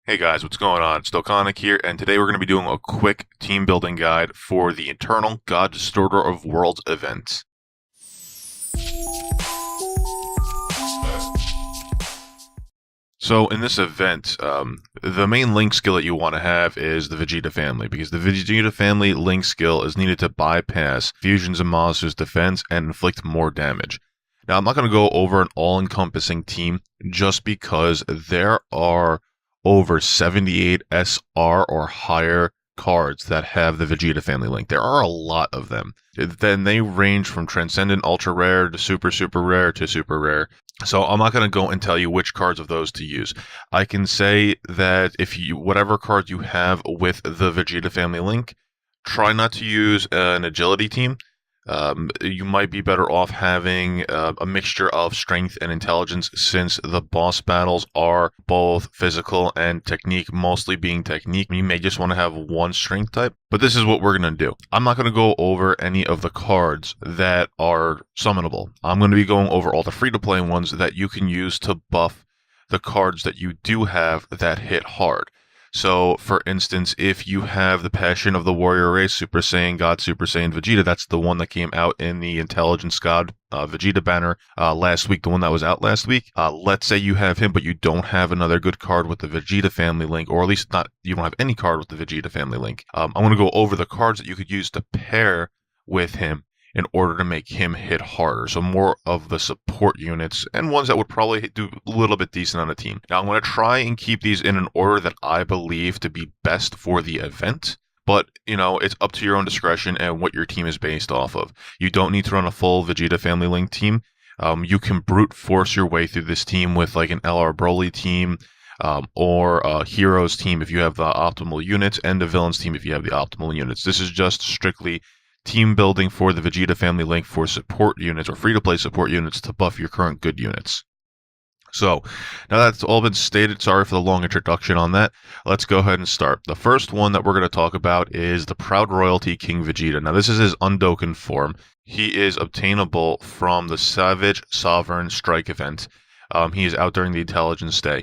Hey guys, what's going on? It's Dokkan here, and today we're going to be doing a quick team building guide for the Eternal God Distorter of Worlds event. So in this event, the main link skill that you want to have is the Vegeta Family, because the Vegeta Family link skill is needed to bypass Fusion Zamasu's defense and inflict more damage. Now, I'm not going to go over an all-encompassing team just because there are over 78 SR or higher cards that have the Vegeta Family link. There are a lot of them. Then they range from Transcendent Ultra Rare to Super Rare to Super Rare. So I'm not going to go and tell you which cards of those to use. I can say that whatever card you have with the Vegeta Family link, try not to use an agility team. You might be better off having a mixture of strength and intelligence, since the boss battles are both physical and technique, mostly being technique. You may just want to have one strength type, but this is what we're going to do. I'm not going to go over any of the cards that are summonable. I'm going to be going over all the free-to-play ones that you can use to buff the cards that you do have that hit hard. So, for instance, if you have the Passion of the Warrior Race, Super Saiyan God, Super Saiyan Vegeta, that's the one that came out in the Intelligence God Vegeta banner last week, the one that was out last week. Let's say you have him, but you don't have another good card with the Vegeta Family link, or at least you don't have any card with the Vegeta Family link. I'm going to go over the cards that you could use to pair with him in order to make him hit harder. So more of the support units and ones that would probably do a little bit decent on a team. Now I'm going to try and keep these in an order that I believe to be best for the event. But, it's up to your own discretion and what your team is based off of. You don't need to run a full Vegeta Family Link team. You can brute force your way through this team with like an LR Broly team, or a Heroes team if you have the optimal units, and a Villains team if you have the optimal units. This is just strictly team building for the Vegeta Family link for support units or free-to-play support units to buff your current good units. So, now that's all been stated, sorry for the long introduction on that. Let's go ahead and start. The first one that we're going to talk about is the Proud Royalty King Vegeta. Now, this is his undokkan form. He is obtainable from the Savage Sovereign Strike event. He is out during the Intelligence Day.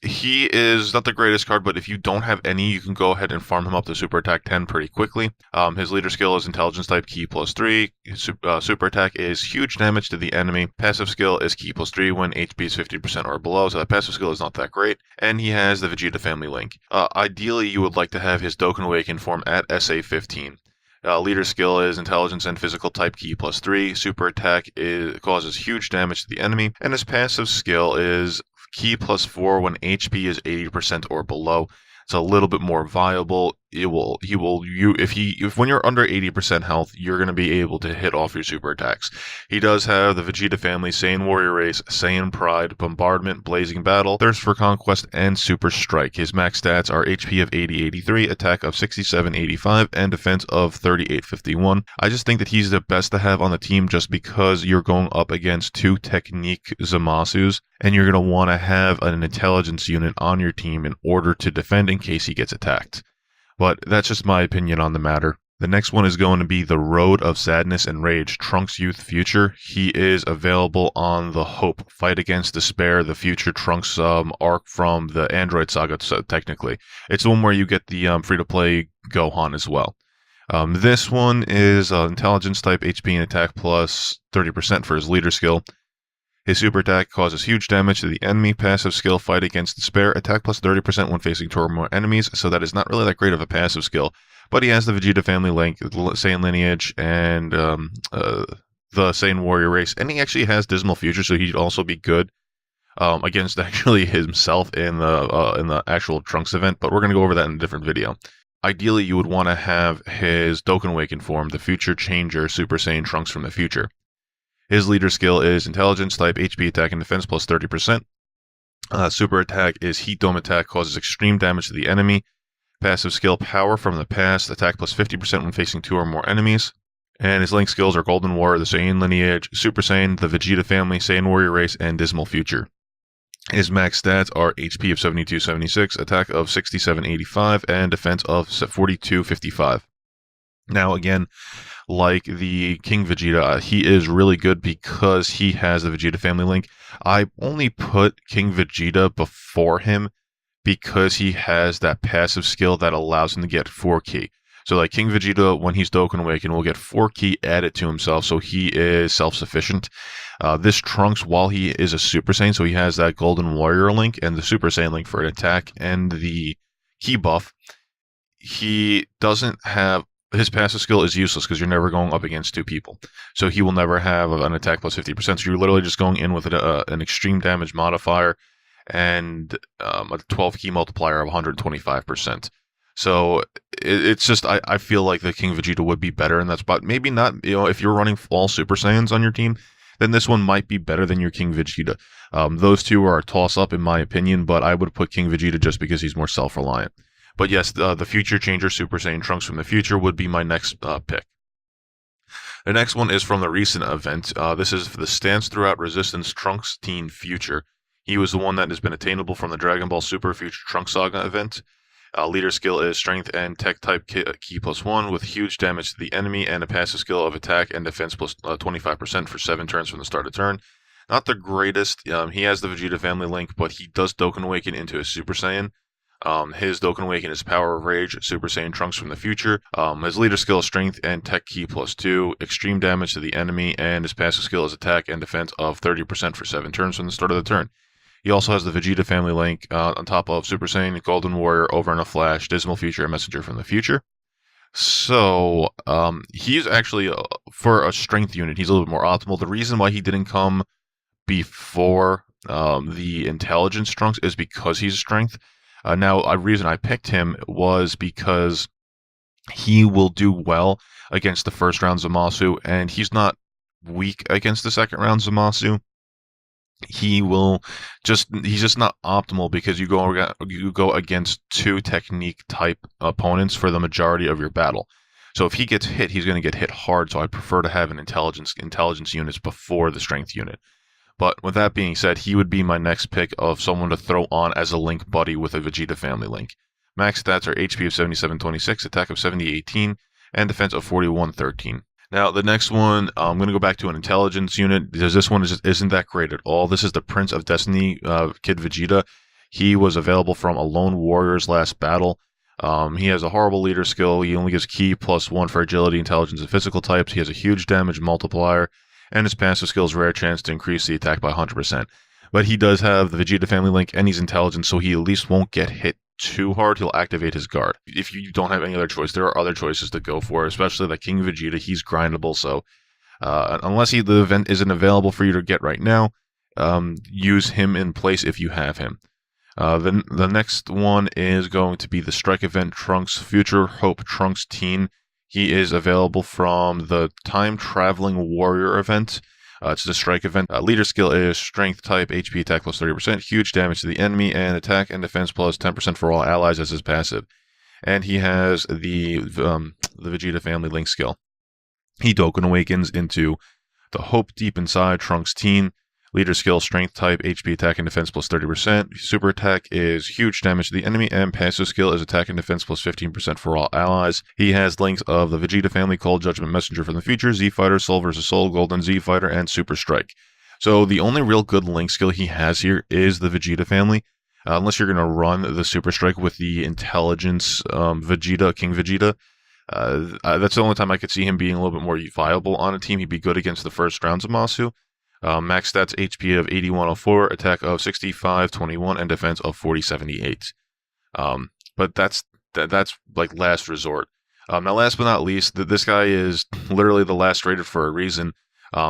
He is not the greatest card, but if you don't have any, you can go ahead and farm him up to Super Attack 10 pretty quickly. His leader skill is Intelligence type, Ki +3. His Super Attack is huge damage to the enemy. Passive skill is Ki +3 when HP is 50% or below, so that passive skill is not that great. And he has the Vegeta Family link. Ideally, you would like to have his Dokkan Awaken form at SA 15. Leader skill is Intelligence and Physical type, Ki +3. Super Attack causes huge damage to the enemy. And his passive skill is Ki +4 when HP is 80% or below. It's a little bit more viable. If when you're under 80% health, you're going to be able to hit off your super attacks. He does have the Vegeta Family, Saiyan Warrior Race, Saiyan Pride, Bombardment, Blazing Battle, Thirst for Conquest, and Super Strike. His max stats are HP of 80-83, attack of 67-85, and defense of 38-51. I just think that he's the best to have on the team just because you're going up against two Technique Zamasus, and you're going to want to have an intelligence unit on your team in order to defend in case he gets attacked. But that's just my opinion on the matter. The next one is going to be the Road of Sadness and Rage, Trunks Youth Future. He is available on the Hope, Fight Against Despair, the Future Trunks arc from the Android Saga, so technically. It's the one where you get the free-to-play Gohan as well. This one is Intelligence type, HP and Attack plus 30% for his leader skill. His super attack causes huge damage to the enemy. Passive skill, Fight Against Despair. Attack plus 30% when facing two or more enemies, so that is not really that great of a passive skill. But he has the Vegeta Family link, Saiyan lineage, and the Saiyan Warrior Race. And he actually has Dismal Future, so he'd also be good against actually himself in the actual Trunks event. But we're going to go over that in a different video. Ideally, you would want to have his Dokkan Awaken form, the Future Changer Super Saiyan Trunks from the future. His leader skill is Intelligence type, HP attack and defense plus 30%. Super attack is Heat Dome attack, causes extreme damage to the enemy. Passive skill, Power from the Past, attack plus 50% when facing two or more enemies. And his link skills are Golden War, the Saiyan lineage, Super Saiyan, the Vegeta Family, Saiyan Warrior Race, and Dismal Future. His max stats are HP of 72-76, attack of 67-85, and defense of 42-55. Now again, like the King Vegeta, he is really good because he has the Vegeta Family link. I only put King Vegeta before him because he has that passive skill that allows him to get 4 ki. So like King Vegeta, when he's Dokkan Awakened, will get 4 ki added to himself, so he is self-sufficient. This Trunks, while he is a Super Saiyan, so he has that Golden Warrior link and the Super Saiyan link for an attack and the ki buff, he doesn't have, his passive skill is useless because you're never going up against 2 people. So he will never have an attack plus 50%. So you're literally just going in with an extreme damage modifier and a 12 ki multiplier of 125%. So it's just, I feel like the King Vegeta would be better in that spot. Maybe not, if you're running all Super Saiyans on your team, then this one might be better than your King Vegeta. Those two are a toss-up in my opinion, but I would put King Vegeta just because he's more self-reliant. But yes, the Future Changer Super Saiyan Trunks from the future would be my next pick. The next one is from the recent event. This is for the Throuhgout Resistance Trunks Teen Future. He was the one that has been attainable from the Dragon Ball Super Future Trunks Saga event. Leader skill is Strength and Tech type Ki +1 with huge damage to the enemy and a passive skill of Attack and Defense plus 25% for 7 turns from the start of turn. Not the greatest. He has the Vegeta Family link, but he does Dokkan Awaken into a Super Saiyan. His Dokkan Awaken is Power of Rage, Super Saiyan Trunks from the future. His leader skill is Strength and Tech Ki +2, extreme damage to the enemy, and his passive skill is Attack and Defense of 30% for 7 turns from the start of the turn. He also has the Vegeta Family link on top of Super Saiyan, Golden Warrior, Over in a Flash, Dismal Future, and Messenger from the future. So, he's actually, for a strength unit, he's a little bit more optimal. The reason why he didn't come before the Intelligence Trunks is because he's strength. Now, a reason I picked him was because he will do well against the first round Zamasu, and he's not weak against the second round Zamasu. He's just not optimal because you go against 2 technique type opponents for the majority of your battle. So if he gets hit, he's going to get hit hard. So I prefer to have an intelligence units before the strength unit. But with that being said, he would be my next pick of someone to throw on as a link buddy with a Vegeta Family link. Max stats are HP of 7726, attack of 7018, and defense of 4113. Now, the next one, I'm going to go back to an intelligence unit because this one isn't that great at all. This is the Prince of Destiny, Kid Vegeta. He was available from a Lone Warrior's last battle. He has a horrible leader skill. He only gives Ki +1 for agility, intelligence, and physical types. He has a huge damage multiplier, and his passive skill is Rare Chance to increase the attack by 100%. But he does have the Vegeta Family link, and he's intelligent, so he at least won't get hit too hard. He'll activate his guard. If you don't have any other choice, there are other choices to go for, especially like King Vegeta. He's grindable, so unless the event isn't available for you to get right now, use him in place if you have him. The next one is going to be the Strike Event Trunks Future Hope Trunks Teen. He is available from the Time Traveling Warrior event. It's the Strike event. Leader skill is Strength type, HP attack plus 30%, huge damage to the enemy, and attack and defense plus 10% for all allies as his passive. And he has the Vegeta Family link skill. He Dokkan Awakens into the Hope Deep Inside Trunks Teen. Leader skill, Strength type, HP attack and defense plus 30%. Super attack is huge damage to the enemy, and passive skill is attack and defense plus 15% for all allies. He has links of the Vegeta Family, Cold Judgment Messenger from the future, Z Fighter, Soul vs. Soul, Golden Z Fighter, and Super Strike. So the only real good link skill he has here is the Vegeta Family. Unless you're going to run the Super Strike with the Intelligence Vegeta, King Vegeta. That's the only time I could see him being a little bit more viable on a team. He'd be good against the first round Zamasu. Max stats HP of 8104, attack of 6521, and defense of 4078. But that's like last resort. Now, last but not least, this guy is literally the last rated for a reason.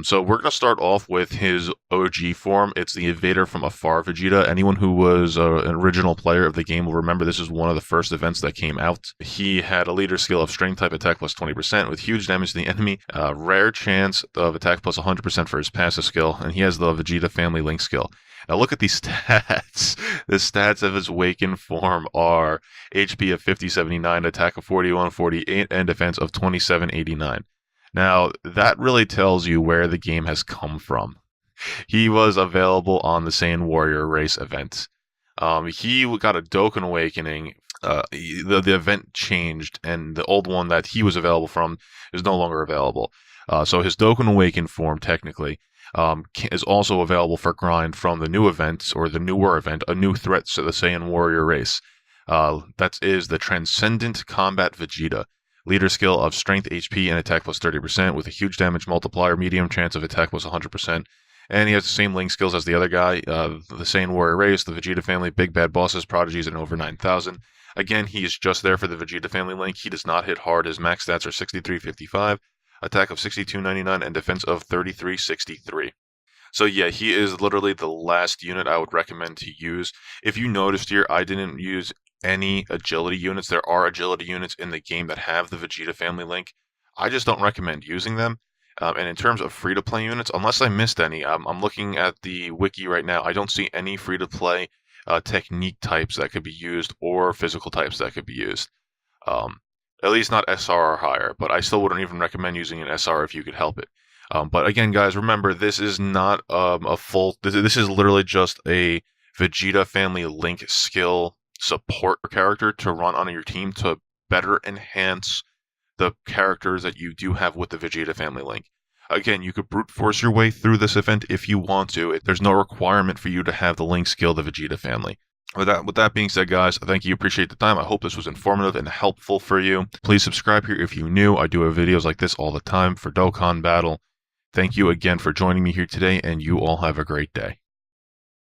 So we're going to start off with his OG form. It's the Invader from Afar Vegeta. Anyone who was an original player of the game will remember this is one of the first events that came out. He had a leader skill of Strength type attack plus 20% with huge damage to the enemy, rare chance of attack plus 100% for his passive skill, and he has the Vegeta Family link skill. Now look at these stats. The stats of his Awakened form are HP of 5079, attack of 4148, and defense of 2789. Now, that really tells you where the game has come from. He was available on the Saiyan Warrior Race event. He got a Dokkan Awakening. The event changed, and the old one that he was available from is no longer available. So his Dokkan Awakened form, technically, is also available for grind from the new event, or the newer event, a new threat to the Saiyan warrior race. That is the Transcendent Combat Vegeta. Leader skill of strength, HP, and attack plus 30%, with a huge damage multiplier, medium chance of attack plus 100%. And he has the same link skills as the other guy, the Saiyan warrior race, the Vegeta family, big bad bosses, prodigies, and over 9,000. Again, he is just there for the Vegeta family link. He does not hit hard. His max stats are 6355, attack of 6299, and defense of 3363. So yeah, he is literally the last unit I would recommend to use. If you noticed here, I didn't use any agility units. There are agility units in the game that have the Vegeta family link. I just don't recommend using them. And in terms of free-to-play units, unless I missed any, I'm looking at the wiki right now. I don't see any free-to-play technique types that could be used, or physical types that could be used. At least not SR or higher, but I still wouldn't even recommend using an SR if you could help it. But again, guys, remember, this is not a full... This is literally just a Vegeta family link skill support character to run on your team to better enhance the characters that you do have with the Vegeta family link. Again, you could brute force your way through this event if you want to. There's no requirement for you to have the link skill, the Vegeta family. With that being said, guys, thank you. Appreciate the time. I hope this was informative and helpful for you. Please subscribe here if you're new. I do have videos like this all the time for Dokkan Battle. Thank you again for joining me here today, and you all have a great day.